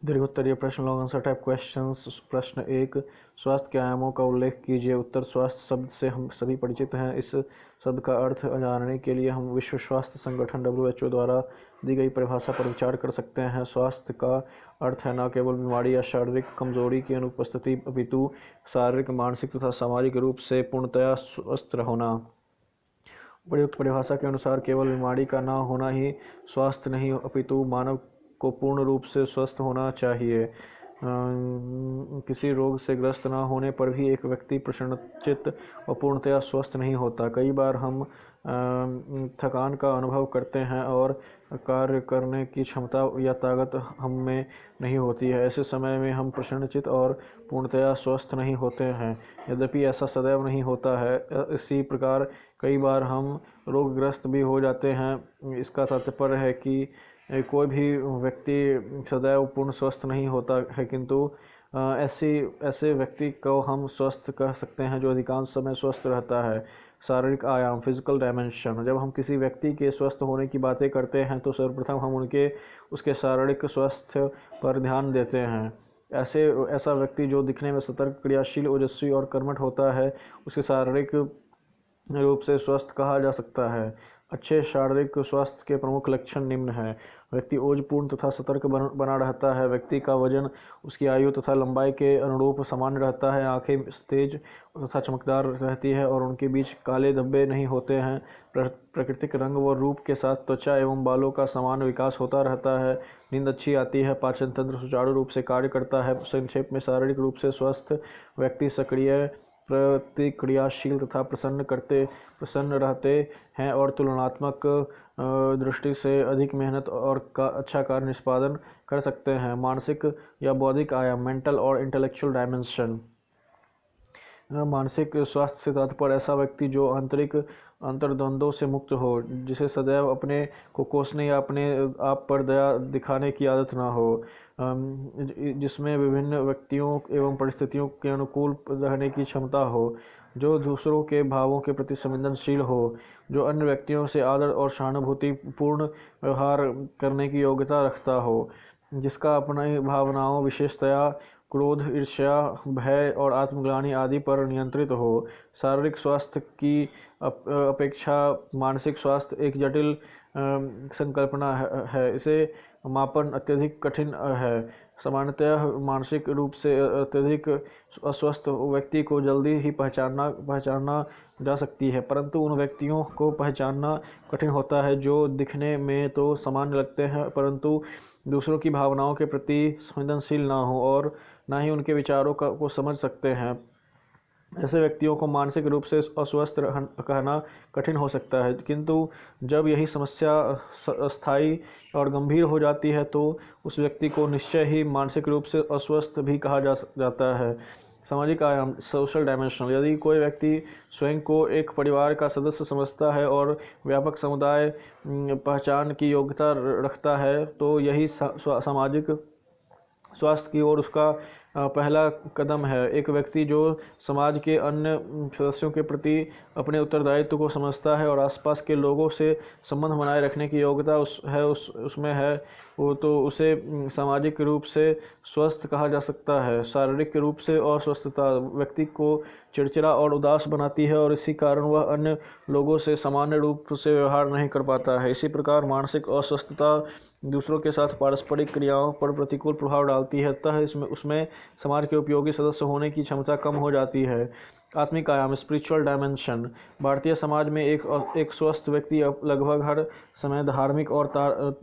दीर्घोत्तरीय प्रश्न, long answer type questions. प्रश्न 1, स्वास्थ्य के आयामों का उल्लेख कीजिए। उत्तर, स्वास्थ्य शब्द से हम सभी परिचित हैं। इस शब्द का अर्थ जानने के लिए हम विश्व स्वास्थ्य संगठन WHO द्वारा दी गई परिभाषा पर विचार कर सकते हैं। स्वास्थ्य का अर्थ है न केवल बीमारी या शारीरिक कमजोरी की अनुपस्थिति, अपितु शारीरिक, मानसिक तथा सामाजिक रूप से पूर्णतया स्वस्थ होना। उपयुक्त परिभाषा के अनुसार केवल बीमारी का न होना ही स्वास्थ्य नहीं, अपितु मानव को पूर्ण रूप से स्वस्थ होना चाहिए। किसी रोग से ग्रस्त न होने पर भी एक व्यक्ति प्रसन्नचित्त और पूर्णतया स्वस्थ नहीं होता। कई बार हम थकान का अनुभव करते हैं और कार्य करने की क्षमता या ताकत हम में नहीं होती है। ऐसे समय में हम प्रसन्नचित्त और पूर्णतया स्वस्थ नहीं होते हैं। यद्यपि ऐसा सदैव नहीं होता है। इसी प्रकार कई बार हम रोगग्रस्त भी हो जाते हैं। इसका तात्पर्य है कि कोई भी व्यक्ति सदैव पूर्ण स्वस्थ नहीं होता है, किंतु ऐसे व्यक्ति को हम स्वस्थ कह सकते हैं जो अधिकांश समय स्वस्थ रहता है। शारीरिक आयाम, फिजिकल डायमेंशन। जब हम किसी व्यक्ति के स्वस्थ होने की बातें करते हैं तो सर्वप्रथम हम उसके शारीरिक स्वास्थ्य पर ध्यान देते हैं। ऐसा व्यक्ति जो दिखने में सतर्क, क्रियाशील, ओजस्वी और कर्मठ होता है, उसे शारीरिक रूप से स्वस्थ कहा जा सकता है। अच्छे शारीरिक स्वास्थ्य के प्रमुख लक्षण निम्न हैं। व्यक्ति ओजपूर्ण तथा सतर्क बना रहता है। व्यक्ति का वजन उसकी आयु तथा लंबाई के अनुरूप सामान्य रहता है। आंखें तेज तथा चमकदार रहती है और उनके बीच काले धब्बे नहीं होते हैं। प्राकृतिक रंग व रूप के साथ त्वचा एवं बालों का समान विकास होता रहता है। नींद अच्छी आती है। पाचन तंत्र सुचारू रूप से कार्य करता है। संक्षेप में, शारीरिक रूप से स्वस्थ व्यक्ति सक्रिय, प्रतिक्रियाशील तथा प्रसन्न रहते हैं और तुलनात्मक दृष्टि से अधिक मेहनत और अच्छा कार्य निष्पादन कर सकते हैं। मानसिक या बौद्धिक आयाम, मेंटल और इंटेलेक्चुअल डायमेंशन। मानसिक स्वास्थ्य से तात्पर्य ऐसा व्यक्ति जो आंतरिक अंतर्द्वंद्वों से मुक्त हो, जिसे सदैव अपने को कोसने या अपने आप पर दया दिखाने की आदत ना हो, जिसमें विभिन्न व्यक्तियों एवं परिस्थितियों के अनुकूल रहने की क्षमता हो, जो दूसरों के भावों के प्रति संवेदनशील हो, जो अन्य व्यक्तियों से आदर और सहानुभूतिपूर्ण व्यवहार करने की योग्यता रखता हो, जिसका अपनी भावनाओं, विशेषतया क्रोध, ईर्ष्या, भय और आत्मग्लानि आदि पर नियंत्रित हो। शारीरिक स्वास्थ्य की अपेक्षा मानसिक स्वास्थ्य एक जटिल संकल्पना है। इसे मापन अत्यधिक कठिन है। सामान्यतः मानसिक रूप से अत्यधिक अस्वस्थ व्यक्ति को जल्दी ही पहचाना जा सकती है, परंतु उन व्यक्तियों को पहचानना कठिन होता है जो दिखने में तो सामान्य लगते हैं परंतु दूसरों की भावनाओं के प्रति संवेदनशील ना हो और ना ही उनके विचारों को समझ सकते हैं। ऐसे व्यक्तियों को मानसिक रूप से अस्वस्थ कहना कठिन हो सकता है, किंतु जब यही समस्या अस्थायी और गंभीर हो जाती है तो उस व्यक्ति को निश्चय ही मानसिक रूप से अस्वस्थ भी कहा जाता है। सामाजिक आयाम, सोशल डायमेंशन। यदि कोई व्यक्ति स्वयं को एक परिवार का सदस्य समझता है और व्यापक समुदाय पहचान की योग्यता रखता है तो यही सामाजिक स्वास्थ्य की ओर उसका पहला कदम है। एक व्यक्ति जो समाज के अन्य सदस्यों के प्रति अपने उत्तरदायित्व को समझता है और आसपास के लोगों से संबंध बनाए रखने की योग्यता उसमें है, वो तो उसे सामाजिक रूप से स्वस्थ कहा जा सकता है। शारीरिक रूप से अस्वस्थता व्यक्ति को चिड़चिड़ा और उदास बनाती है और इसी कारण वह अन्य लोगों से सामान्य रूप से व्यवहार नहीं कर पाता है। इसी प्रकार मानसिक अस्वस्थता दूसरों के साथ पारस्परिक क्रियाओं पर प्रतिकूल प्रभाव डालती है, अतः उसमें समाज के उपयोगी सदस्य होने की क्षमता कम हो जाती है। आत्मिक आयाम, स्पिरिचुअल डायमेंशन। भारतीय समाज में एक स्वस्थ व्यक्ति लगभग हर समय धार्मिक और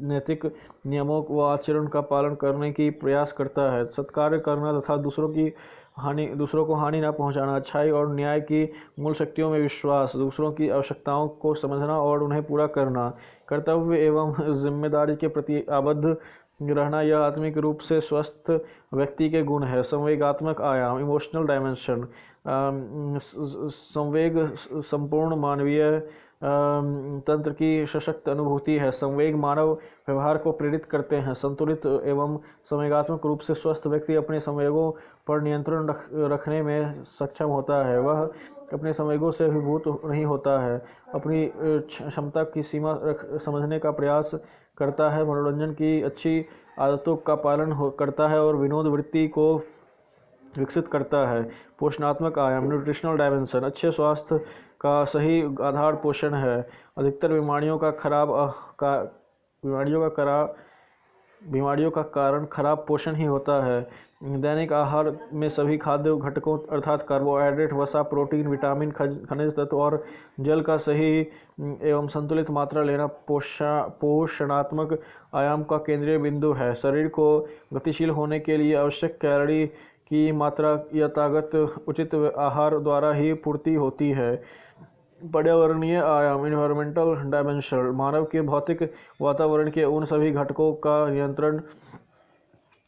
नैतिक नियमों व आचरण का पालन करने की प्रयास करता है। सत्कार्य करना तथा दूसरों को हानि न पहुंचाना, अच्छाई और न्याय की मूल शक्तियों में विश्वास, दूसरों की आवश्यकताओं को समझना और उन्हें पूरा करना, कर्तव्य एवं जिम्मेदारी के प्रति आबद्ध रहना, यह आत्मिक रूप से स्वस्थ व्यक्ति के गुण है। संवेगात्मक आयाम, इमोशनल डायमेंशन। संवेग संपूर्ण मानवीय तंत्र की सशक्त अनुभूति है। संवेग मानव व्यवहार को प्रेरित करते हैं। संतुलित एवं संवेगात्मक रूप से स्वस्थ व्यक्ति अपने संवेगों पर नियंत्रण रखने में सक्षम होता है। वह अपने संवेगों से अभिभूत नहीं होता है, अपनी क्षमता की सीमा समझने का प्रयास करता है। मनोरंजन की अच्छी आदतों का पालन करता है और विनोद वृत्ति को विकसित करता है। पोषणात्मक आयाम न्यूट्रिशनल डायमेंशन अच्छे स्वास्थ्य का सही आधार पोषण है। अधिकतर बीमारियों का कारण खराब पोषण ही होता है। दैनिक आहार में सभी खाद्य घटकों अर्थात कार्बोहाइड्रेट, वसा, प्रोटीन, विटामिन, खनिज तत्व और जल का सही एवं संतुलित मात्रा लेना पोषणात्मक आयाम का केंद्रीय बिंदु है। शरीर को गतिशील होने के लिए आवश्यक कैलोरी की मात्रा या ताकत उचित आहार द्वारा ही पूर्ति होती है। पर्यावरणीय आयाम इन्वायरमेंटल डायमेंशन मानव के भौतिक वातावरण के उन सभी घटकों का नियंत्रण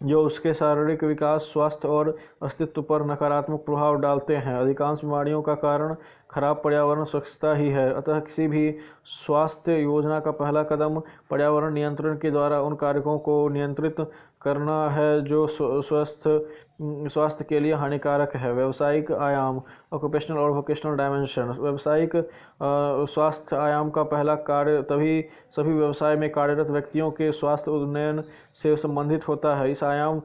जो उसके शारीरिक विकास, स्वास्थ्य और अस्तित्व पर नकारात्मक प्रभाव डालते हैं। अधिकांश बीमारियों का कारण खराब पर्यावरण स्वच्छता ही है। अतः किसी भी स्वास्थ्य योजना का पहला कदम पर्यावरण नियंत्रण के द्वारा उन कारकों को नियंत्रित करना है जो स्वास्थ्य के लिए हानिकारक है। व्यावसायिक आयाम ऑक्यूपेशनल और वोकेशनल डायमेंशन व्यावसायिक स्वास्थ्य आयाम का पहला कार्य सभी व्यवसाय में कार्यरत व्यक्तियों के स्वास्थ्य उन्नयन से संबंधित होता है। इस आयाम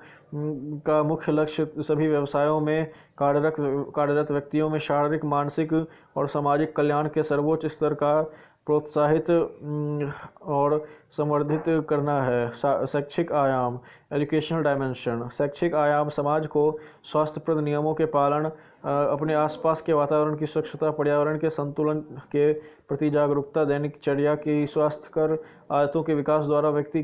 का मुख्य लक्ष्य सभी व्यवसायों में कार्यरत व्यक्तियों में शारीरिक, मानसिक और सामाजिक कल्याण के सर्वोच्च स्तर का प्रोत्साहित और संवर्धित करना है। शैक्षिक आयाम एजुकेशनल डायमेंशन शैक्षिक आयाम समाज को स्वास्थ्यप्रद नियमों के पालन, अपने आसपास के वातावरण की स्वच्छता, पर्यावरण के संतुलन के प्रति जागरूकता, दैनिक चर्या की स्वास्थ्यकर आदतों के विकास द्वारा व्यक्ति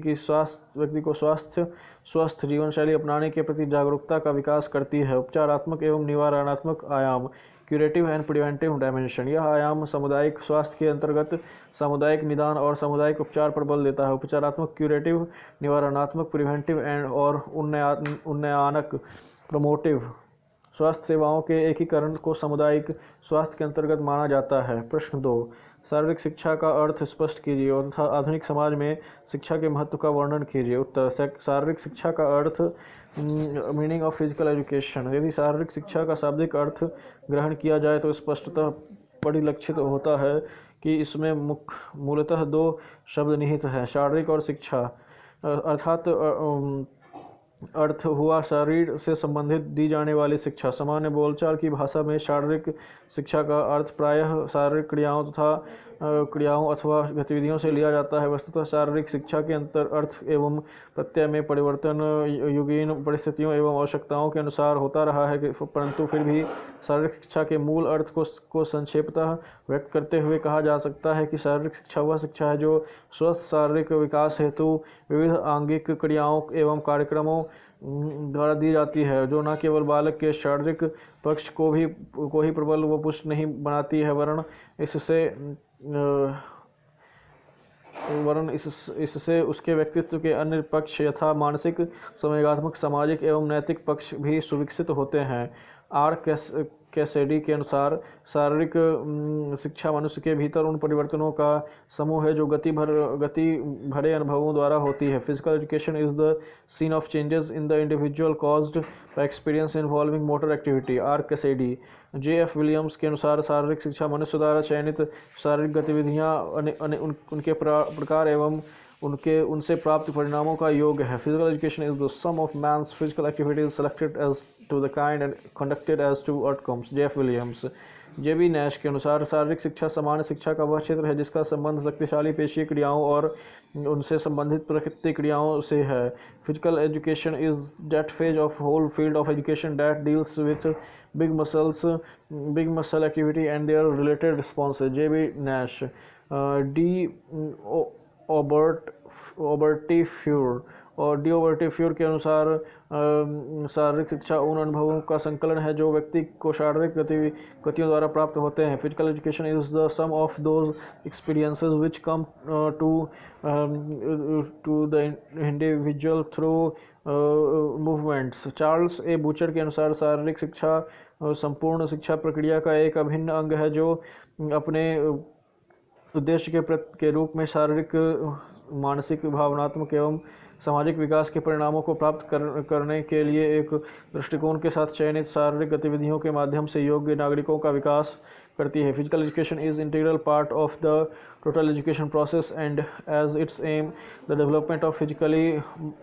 को स्वस्थ जीवन शैली अपनाने के प्रति जागरूकता का विकास करती है। उपचारात्मक एवं निवारणात्मक आयाम क्यूरेटिव एंड प्रिवेंटिव डायमेंशन यह आयाम सामुदायिक स्वास्थ्य के अंतर्गत सामुदायिक निदान और सामुदायिक उपचार पर बल देता है। उपचारात्मक क्यूरेटिव, निवारणात्मक प्रिवेंटिव और उन्नयनात्मक प्रोमोटिव स्वास्थ्य सेवाओं के एकीकरण को सामुदायिक स्वास्थ्य के अंतर्गत माना जाता है। प्रश्न 2 शारीरिक शिक्षा का अर्थ स्पष्ट कीजिए तथा आधुनिक समाज में शिक्षा के महत्व का वर्णन कीजिए। उत्तर शारीरिक शिक्षा का अर्थ मीनिंग ऑफ फिजिकल एजुकेशन यदि शारीरिक शिक्षा का शाब्दिक अर्थ ग्रहण किया जाए तो स्पष्टतः परिलक्षित होता है कि इसमें मूलतः 2 शब्द निहित हैं, शारीरिक और शिक्षा। अर्थात अर्थ हुआ शरीर से संबंधित दी जाने वाली शिक्षा। सामान्य बोलचाल की भाषा में शारीरिक शिक्षा का अर्थ प्रायः शारीरिक क्रियाओं अथवा गतिविधियों से लिया जाता है। वस्तुतः शारीरिक शिक्षा के अर्थ एवं प्रत्यय में परिवर्तन युगीन परिस्थितियों एवं आवश्यकताओं के अनुसार होता रहा है, परंतु फिर भी शारीरिक शिक्षा के मूल अर्थ को संक्षेपतः व्यक्त करते हुए कहा जा सकता है कि शारीरिक शिक्षा वह शिक्षा है जो स्वस्थ शारीरिक विकास हेतु विविध आंगिक क्रियाओं एवं कार्यक्रमों द्वारा दी जाती है, जो न केवल बालक के शारीरिक पक्ष को ही प्रबल व पुष्ट नहीं बनाती है वरन इससे उसके व्यक्तित्व के अन्य पक्ष यथा मानसिक, संवेगात्मक, सामाजिक एवं नैतिक पक्ष भी सुविकसित होते हैं। आर कैसेडी के अनुसार शारीरिक शिक्षा मनुष्य के भीतर उन परिवर्तनों का समूह है जो गति भरे अनुभवों द्वारा होती है। Physical education is the scene of changes in the individual caused by experience involving motor activity. R Cassidy. J.F. Williams के अनुसार शारीरिक शिक्षा मनुष्य द्वारा चयनित शारीरिक गतिविधियाँ उनके प्रकार एवं उनसे प्राप्त परिणामों का योग है। Physical education is the sum of man's physical activities selected as to the kind and conducted as to outcomes. J.F. Williams. J.B. Nash के अनुसार शारीरिक शिक्षा सामान्य शिक्षा का वह क्षेत्र है जिसका संबंध शक्तिशाली पेशीय क्रियाओं और उनसे संबंधित प्राकृतिक क्रियाओं से है। Physical education is that phase of whole field of education that deals with big muscle activity and their related responses. J.B. Nash. D Oberteuffer के अनुसार शारीरिक शिक्षा उन अनुभवों का संकलन है जो व्यक्ति को शारीरिक गतियों द्वारा प्राप्त होते हैं। Physical education is the sum of those experiences which come to the individual through movements. Charles A Bucher के अनुसार शारीरिक शिक्षा संपूर्ण शिक्षा प्रक्रिया का एक अभिन्न अंग है जो अपने उद्देश्य के रूप में शारीरिक, मानसिक, भावनात्मक एवं सामाजिक विकास के परिणामों को प्राप्त करने के लिए एक दृष्टिकोण के साथ चयनित शारीरिक गतिविधियों के माध्यम से योग्य नागरिकों का विकास करती है। Physical education is integral part of the total education process and as its aim the development of physically,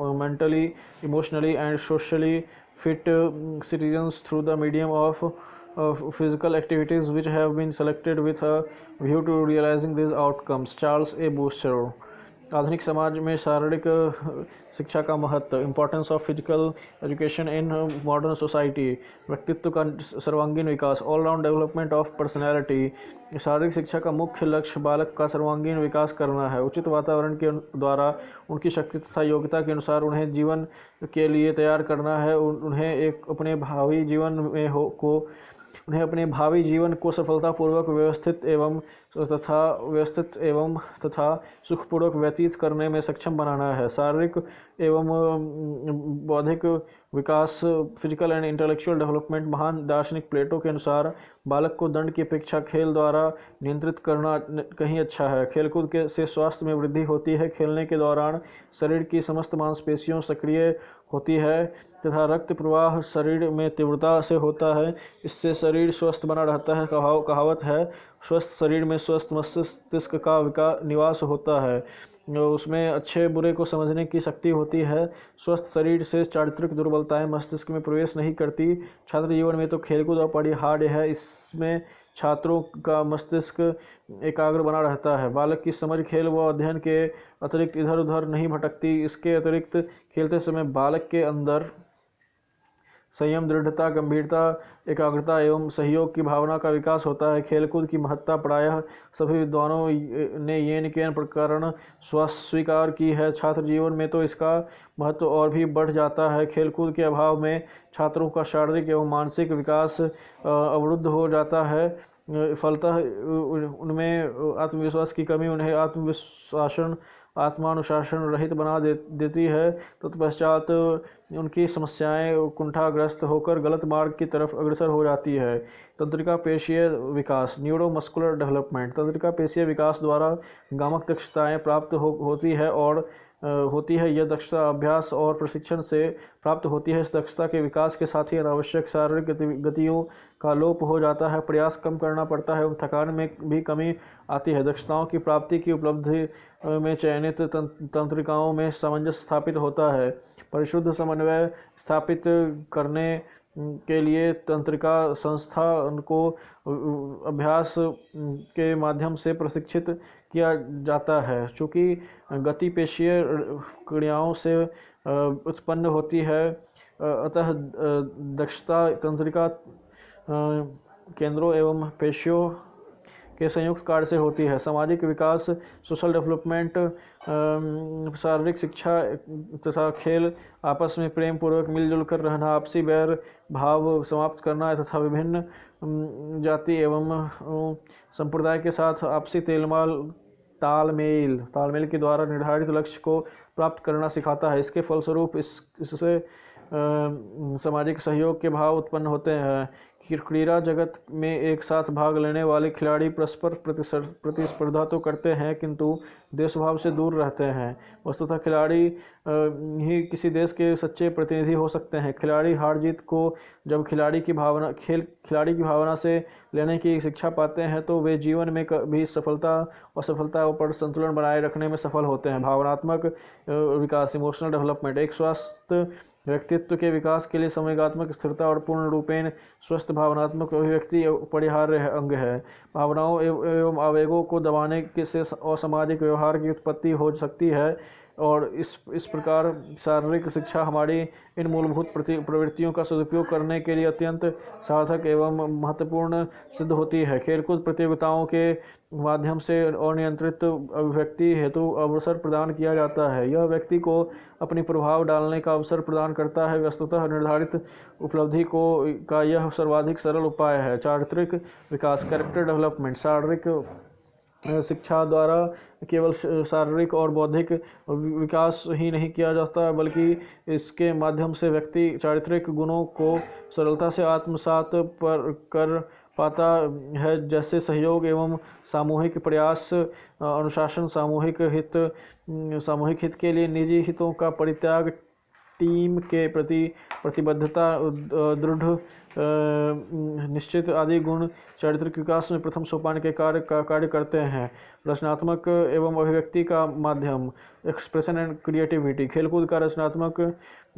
mentally, emotionally and socially fit citizens through the medium of physical activities which have been selected with a view to realizing these outcomes. Charles A booster. आधुनिक समाज में शारीरिक शिक्षा का महत्व, importance of physical education in modern society, व्यक्तित्व का सर्वांगीण विकास, ऑलराउंड डेवलपमेंट ऑफ पर्सनैलिटी। शारीरिक शिक्षा का मुख्य लक्ष्य बालक का सर्वांगीण विकास करना है। उचित वातावरण के द्वारा उनकी शक्ति तथा योग्यता के अनुसार उन्हें जीवन के लिए तैयार करना है। उन्हें अपने भावी जीवन को सफलतापूर्वक व्यवस्थित एवं तथा सुखपूर्वक व्यतीत करने में सक्षम बनाना है। शारीरिक एवं बौद्धिक विकास, फिजिकल एंड इंटेलेक्चुअल डेवलपमेंट। महान दार्शनिक प्लेटो के अनुसार बालक को दंड की अपेक्षा खेल द्वारा नियंत्रित करना कहीं अच्छा है। खेलकूद से स्वास्थ्य में वृद्धि होती है। खेलने के दौरान शरीर की समस्त मांसपेशियों सक्रिय होती है तथा रक्त प्रवाह शरीर में तीव्रता से होता है। इससे शरीर स्वस्थ बना रहता है। कहावत है, स्वस्थ शरीर में स्वस्थ मस्तिष्क का निवास होता है। उसमें अच्छे बुरे को समझने की शक्ति होती है। स्वस्थ शरीर से चारित्रिक दुर्बलताएं मस्तिष्क में प्रवेश नहीं करती। छात्र जीवन में तो खेलकूद अपरिहार्य है। इसमें छात्रों का मस्तिष्क एकाग्र बना रहता है। बालक की समझ खेल व अध्ययन के अतिरिक्त इधर उधर नहीं भटकती। इसके अतिरिक्त खेलते समय बालक के अंदर संयम, दृढ़ता, गंभीरता, एकाग्रता एवं सहयोग की भावना का विकास होता है। खेलकूद की महत्ता प्रायः सभी विद्वानों ने येन केन प्रकरण स्वीकार की है। छात्र जीवन में तो इसका महत्व और भी बढ़ जाता है। खेलकूद के अभाव में छात्रों का शारीरिक एवं मानसिक विकास अवरुद्ध हो जाता है। फलतः उनमें आत्मविश्वास की कमी उन्हें आत्मानुशासन रहित बना देती है। तत्पश्चात उनकी समस्याएं कुंठाग्रस्त होकर गलत मार्ग की तरफ अग्रसर हो जाती है। तंत्रिका पेशीय विकास, न्यूरोमस्कुलर डेवलपमेंट। तंत्रिका पेशीय विकास द्वारा गामक दक्षताएं प्राप्त होती है। यह दक्षता अभ्यास और प्रशिक्षण से प्राप्त होती है। इस दक्षता के विकास के साथ ही अनावश्यक शारीरिक गतियों का लोप हो जाता है। प्रयास कम करना पड़ता है एवं थकान में भी कमी आती है। दक्षताओं की प्राप्ति की उपलब्धि में चयनित तंत्रिकाओं में सामंजस्य स्थापित होता है। परिशुद्ध समन्वय स्थापित करने के लिए तंत्रिका संस्था उनको अभ्यास के माध्यम से प्रशिक्षित किया जाता है। चूँकि गति पेशीय क्रियाओं से उत्पन्न होती है, अतः दक्षता तंत्रिका केंद्रों एवं पेशियों के संयुक्त कार्य से होती है। सामाजिक विकास, सोशल डेवलपमेंट, शारीरिक शिक्षा तथा खेल, आपस में प्रेम पूर्वक मिलजुल कर रहना, आपसी बैर भाव समाप्त करना तथा विभिन्न जाति एवं संप्रदाय के साथ आपसी तालमेल के द्वारा निर्धारित लक्ष्य को प्राप्त करना सिखाता है। इसके फलस्वरूप इससे सामाजिक सहयोग के भाव उत्पन्न होते हैं। क्रीड़ा जगत में एक साथ भाग लेने वाले खिलाड़ी परस्पर प्रतिस्पर्धा तो करते हैं किंतु देशभाव से दूर रहते हैं। वस्तुतः खिलाड़ी ही किसी देश के सच्चे प्रतिनिधि हो सकते हैं। खिलाड़ी हार जीत को जब खिलाड़ी की भावना से लेने की शिक्षा पाते हैं तो वे जीवन में भी सफलता पर संतुलन बनाए रखने में सफल होते हैं। भावनात्मक विकास, इमोशनल डेवलपमेंट। एक स्वस्थ व्यक्तित्व के विकास के लिए संवेगात्मक स्थिरता और पूर्ण रूपेण स्वस्थ भावनात्मक अभिव्यक्ति अपरिहार्य अंग है। भावनाओं एवं आवेगों को दबाने से असामाजिक व्यवहार की उत्पत्ति हो सकती है और इस प्रकार शारीरिक शिक्षा हमारी इन मूलभूत प्रवृत्तियों का सदुपयोग करने के लिए अत्यंत सार्थक एवं महत्वपूर्ण सिद्ध होती है। खेलकूद प्रतियोगिताओं के माध्यम से अनियंत्रित अभिव्यक्ति हेतु अवसर प्रदान किया जाता है। यह व्यक्ति को अपनी प्रभाव डालने का अवसर प्रदान करता है। वस्तुतः निर्धारित उपलब्धि का यह सर्वाधिक सरल उपाय है। चारित्रिक विकास, कैरेक्टर डेवलपमेंट। शारीरिक शिक्षा द्वारा केवल शारीरिक और बौद्धिक विकास ही नहीं किया जाता बल्कि इसके माध्यम से व्यक्ति चारित्रिक गुणों को सरलता से आत्मसात कर पाता है, जैसे सहयोग एवं सामूहिक प्रयास, अनुशासन, सामूहिक हित के लिए निजी हितों का परित्याग, टीम के प्रति प्रतिबद्धता, दृढ़ निश्चित आदि गुण चारित्रिक विकास में प्रथम सोपान के कार्य करते हैं। रचनात्मक एवं अभिव्यक्ति का माध्यम, एक्सप्रेशन एंड क्रिएटिविटी। खेलकूद का रचनात्मक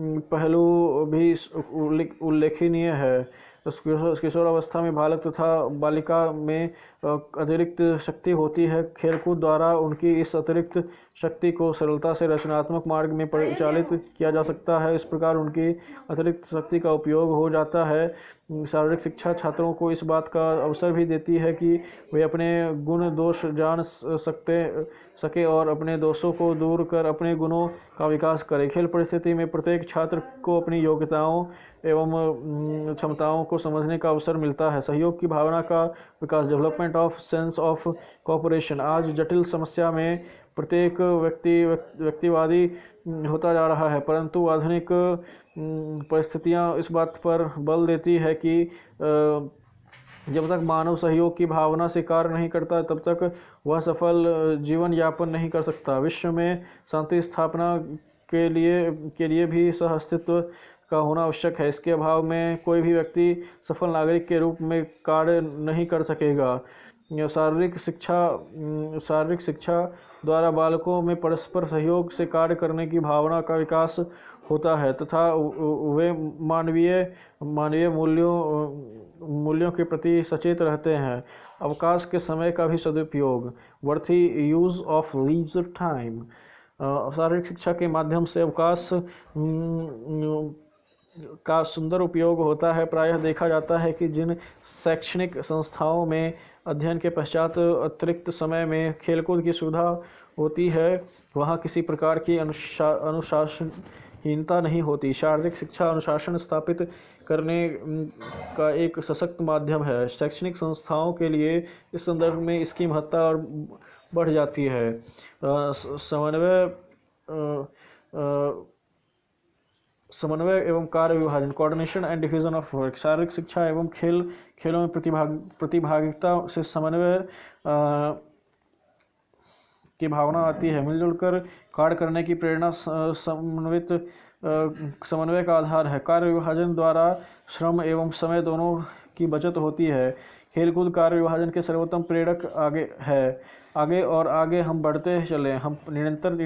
पहलू भी उल्लेखनीय है। किशोर अवस्था में बालक तथा बालिका में अतिरिक्त शक्ति होती है। खेलकूद द्वारा उनकी इस अतिरिक्त शक्ति को सरलता से रचनात्मक मार्ग में परिचालित किया जा सकता है। इस प्रकार उनकी अतिरिक्त शक्ति का उपयोग हो जाता है। शारीरिक शिक्षा छात्रों को इस बात का अवसर भी देती है कि वे अपने गुण दोष जान सके और अपने दोषों को दूर कर अपने गुणों का विकास करें। खेल परिस्थिति में प्रत्येक छात्र को अपनी योग्यताओं एवं क्षमताओं को समझने का अवसर मिलता है। सहयोग की भावना का विकास, development of sense of cooperation. आज जटिल समस्या में प्रत्येक व्यक्तिवादी होता जा रहा है, परंतु आधुनिक परिस्थितियां इस बात पर बल देती है कि जब तक मानव सहयोग की भावना से कार्य नहीं करता तब तक वह सफल जीवन यापन नहीं कर सकता। विश्व में शांति स्थापना के लिए भी सह अस्तित्व का होना आवश्यक है। इसके अभाव में कोई भी व्यक्ति सफल नागरिक के रूप में कार्य नहीं कर सकेगा। शारीरिक शिक्षा द्वारा बालकों में परस्पर सहयोग से कार्य करने की भावना का विकास होता है तथा वे मानवीय मूल्यों के प्रति सचेत रहते हैं। अवकाश के समय का भी सदुपयोग, worthy use of leisure time. शारीरिक शिक्षा के माध्यम से अवकाश का सुंदर उपयोग होता है। प्रायः देखा जाता है कि जिन शैक्षणिक संस्थाओं में अध्ययन के पश्चात अतिरिक्त समय में खेलकूद की सुविधा होती है वहाँ किसी प्रकार की अनुशासनहीनता नहीं होती। शारीरिक शिक्षा अनुशासन स्थापित करने का एक सशक्त माध्यम है। शैक्षणिक संस्थाओं के लिए इस संदर्भ में इसकी महत्ता और बढ़ जाती है। समन्वय एवं कार्य विभाजन, coordination and division of work. शारीरिक शिक्षा एवं खेलों में प्रतिभागिता से समन्वय की भावना आती है। मिलजुल कर कार्य करने की प्रेरणा समन्वय का आधार है। कार्य विभाजन द्वारा श्रम एवं समय दोनों की बचत होती है। खेलकूद कार्य विभाजन के सर्वोत्तम प्रेरक आगे और आगे हम बढ़ते चलें। हम निरंतर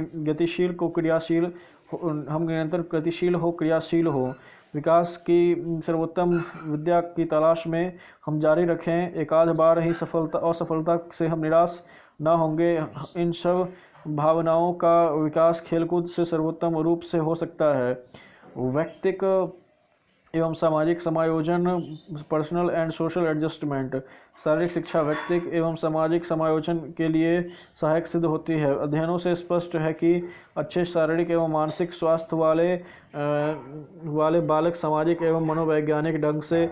क्रियाशील हो। विकास की सर्वोत्तम विद्या की तलाश में हम जारी रखें। एकाध बार ही असफलता से हम निराश न होंगे। इन सब भावनाओं का विकास खेलकूद से सर्वोत्तम रूप से हो सकता है। व्यक्तिक एवं सामाजिक समायोजन, पर्सनल एंड सोशल एडजस्टमेंट। शारीरिक शिक्षा व्यक्तिक एवं सामाजिक समायोजन के लिए सहायक सिद्ध होती है। अध्ययनों से स्पष्ट है कि अच्छे शारीरिक एवं मानसिक स्वास्थ्य वाले बालक सामाजिक एवं मनोवैज्ञानिक ढंग से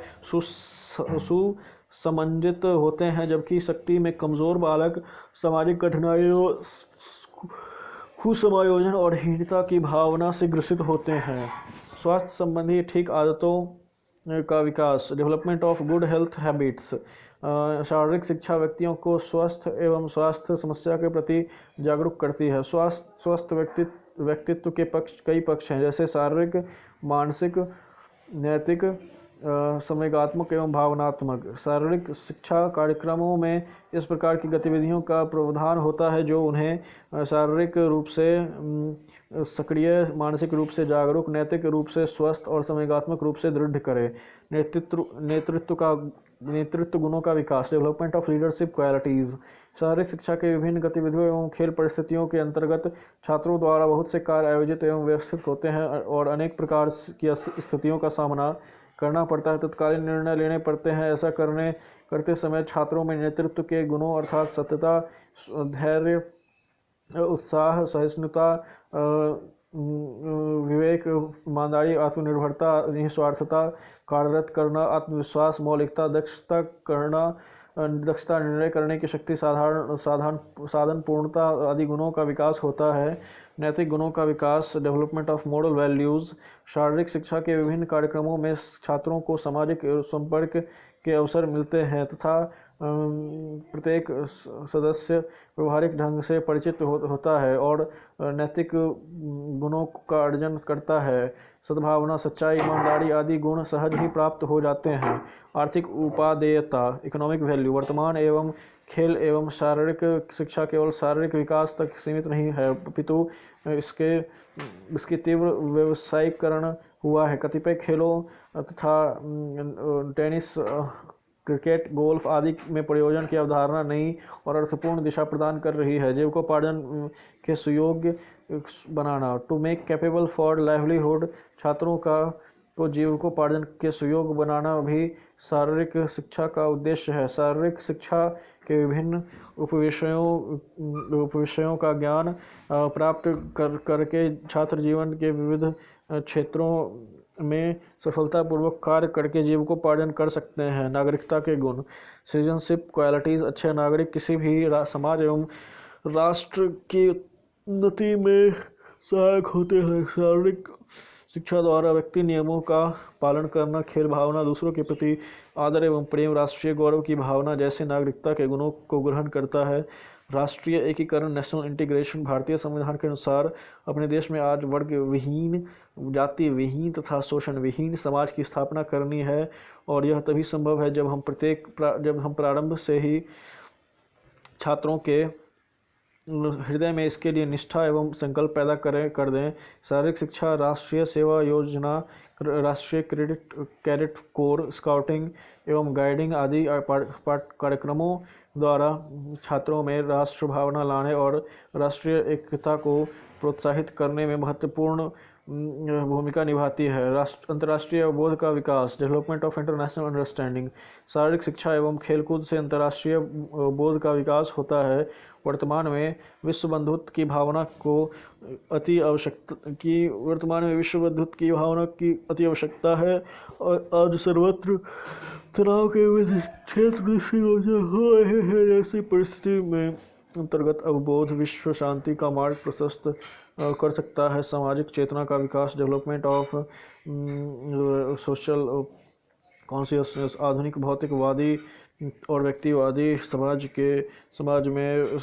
सुसमंजित होते हैं, जबकि शक्ति में कमज़ोर बालक सामाजिक कठिनाइयों, कुसमायोजन और हीनता की भावना से ग्रसित होते हैं। स्वास्थ्य संबंधी ठीक आदतों का विकास, development of good health habits. शारीरिक शिक्षा व्यक्तियों को स्वस्थ एवं स्वास्थ्य समस्या के प्रति जागरूक करती है। स्वस्थ व्यक्तित्व के कई पक्ष हैं, जैसे शारीरिक, मानसिक, नैतिक, संवेगात्मक एवं भावनात्मक। शारीरिक शिक्षा कार्यक्रमों में इस प्रकार की गतिविधियों का प्रावधान होता है जो उन्हें शारीरिक रूप से सक्रिय, मानसिक रूप से जागरूक, नैतिक रूप से स्वस्थ और संवेगात्मक रूप से दृढ़ करे। नेतृत्व गुणों का विकास, डेवलपमेंट ऑफ लीडरशिप क्वालिटीज़। शारीरिक शिक्षा के विभिन्न गतिविधियों एवं खेल परिस्थितियों के अंतर्गत छात्रों द्वारा बहुत से कार्य आयोजित एवं व्यवस्थित होते हैं और अनेक प्रकार की स्थितियों का सामना करना पड़ता है, तत्कालीन निर्णय लेने पड़ते हैं। ऐसा करते समय छात्रों में नेतृत्व के गुणों अर्थात सत्यता, धैर्य, उत्साह, सहिष्णुता, विवेक, ईमानदारी, आत्मनिर्भरता, निस्वार्थता, कार्यरत करना, आत्मविश्वास, मौलिकता, दक्षता, निर्णय करने की शक्ति, साधन पूर्णता आदि गुणों का विकास होता है। नैतिक गुणों का विकास, डेवलपमेंट ऑफ मॉरल वैल्यूज़। शारीरिक शिक्षा के विभिन्न कार्यक्रमों में छात्रों को सामाजिक संपर्क के अवसर मिलते हैं तथा प्रत्येक सदस्य व्यवहारिक ढंग से परिचित होता है और नैतिक गुणों का अर्जन करता है। सद्भावना, सच्चाई, ईमानदारी आदि गुण सहज ही प्राप्त हो जाते हैं। आर्थिक उपादेयता, इकोनॉमिक वैल्यू, वर्तमान एवं खेल एवं शारीरिक शिक्षा केवल शारीरिक विकास तक सीमित नहीं है, अपितु इसकी तीव्र व्यावसायीकरण हुआ है। कतिपय खेलों तथा टेनिस, क्रिकेट, गोल्फ आदि में प्रयोजन की अवधारणा नई और अर्थपूर्ण दिशा प्रदान कर रही है। जीविकोपार्जन के सुयोग्य बनाना, to make capable for livelihood, छात्रों को जीविकोपार्जन के सुयोग्य बनाना भी शारीरिक शिक्षा का उद्देश्य है। शारीरिक शिक्षा के विभिन्न उपविषयों का ज्ञान प्राप्त करके छात्र जीवन के विविध क्षेत्रों में सफलतापूर्वक कार्य करके जीविकोपार्जन कर सकते हैं। नागरिकता के गुण, सिटीजनशिप क्वालिटीज, अच्छे नागरिक किसी भी समाज एवं राष्ट्र की उन्नति में सहायक होते हैं। शारीरिक शिक्षा द्वारा व्यक्ति नियमों का पालन करना, खेल भावना, दूसरों के प्रति आदर एवं प्रेम, राष्ट्रीय गौरव की भावना जैसे नागरिकता के गुणों को ग्रहण करता है। राष्ट्रीय एकीकरण, नेशनल इंटीग्रेशन, भारतीय संविधान के अनुसार अपने देश में आज वर्ग विहीन, जाति विहीन तथा शोषण विहीन समाज की स्थापना करनी है और यह तभी संभव है जब हम प्रारंभ से ही छात्रों के हृदय में इसके लिए निष्ठा एवं संकल्प पैदा कर दें। शारीरिक शिक्षा, राष्ट्रीय सेवा योजना, राष्ट्रीय कैडेट कोर, स्काउटिंग एवं गाइडिंग आदि कार्यक्रमों द्वारा छात्रों में राष्ट्र भावना लाने और राष्ट्रीय एकता को प्रोत्साहित करने में महत्वपूर्ण भूमिका निभाती है। अंतर्राष्ट्रीय अवबोध का विकास, डेवलपमेंट ऑफ इंटरनेशनल अंडरस्टैंडिंग, शारीरिक शिक्षा एवं खेलकूद से अंतर्राष्ट्रीय बोध का विकास होता है। वर्तमान में विश्व बंधुत्व की भावना की अति आवश्यकता है और आज सर्वत्र तनाव के विविध क्षेत्र दृष्टिगोचर हो रहे हैं। ऐसी परिस्थिति में अंतर्गत अवबोध विश्व शांति का मार्ग प्रशस्त कर सकता है। सामाजिक चेतना का विकास, डेवलपमेंट ऑफ सोशल कॉन्शियसनेस, आधुनिक भौतिकवादी और व्यक्तिवादी समाज में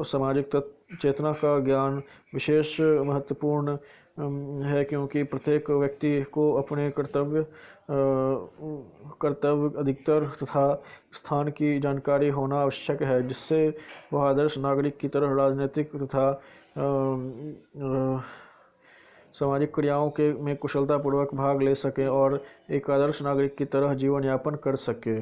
सामाजिक चेतना का ज्ञान विशेष महत्वपूर्ण है, क्योंकि प्रत्येक व्यक्ति को अपने कर्तव्य अधिकतर तथा स्थान की जानकारी होना आवश्यक है, जिससे वह आदर्श नागरिक की तरह राजनीतिक तथा सामाजिक क्रियाओं में कुशलतापूर्वक भाग ले सके और एक आदर्श नागरिक की तरह जीवन यापन कर सके।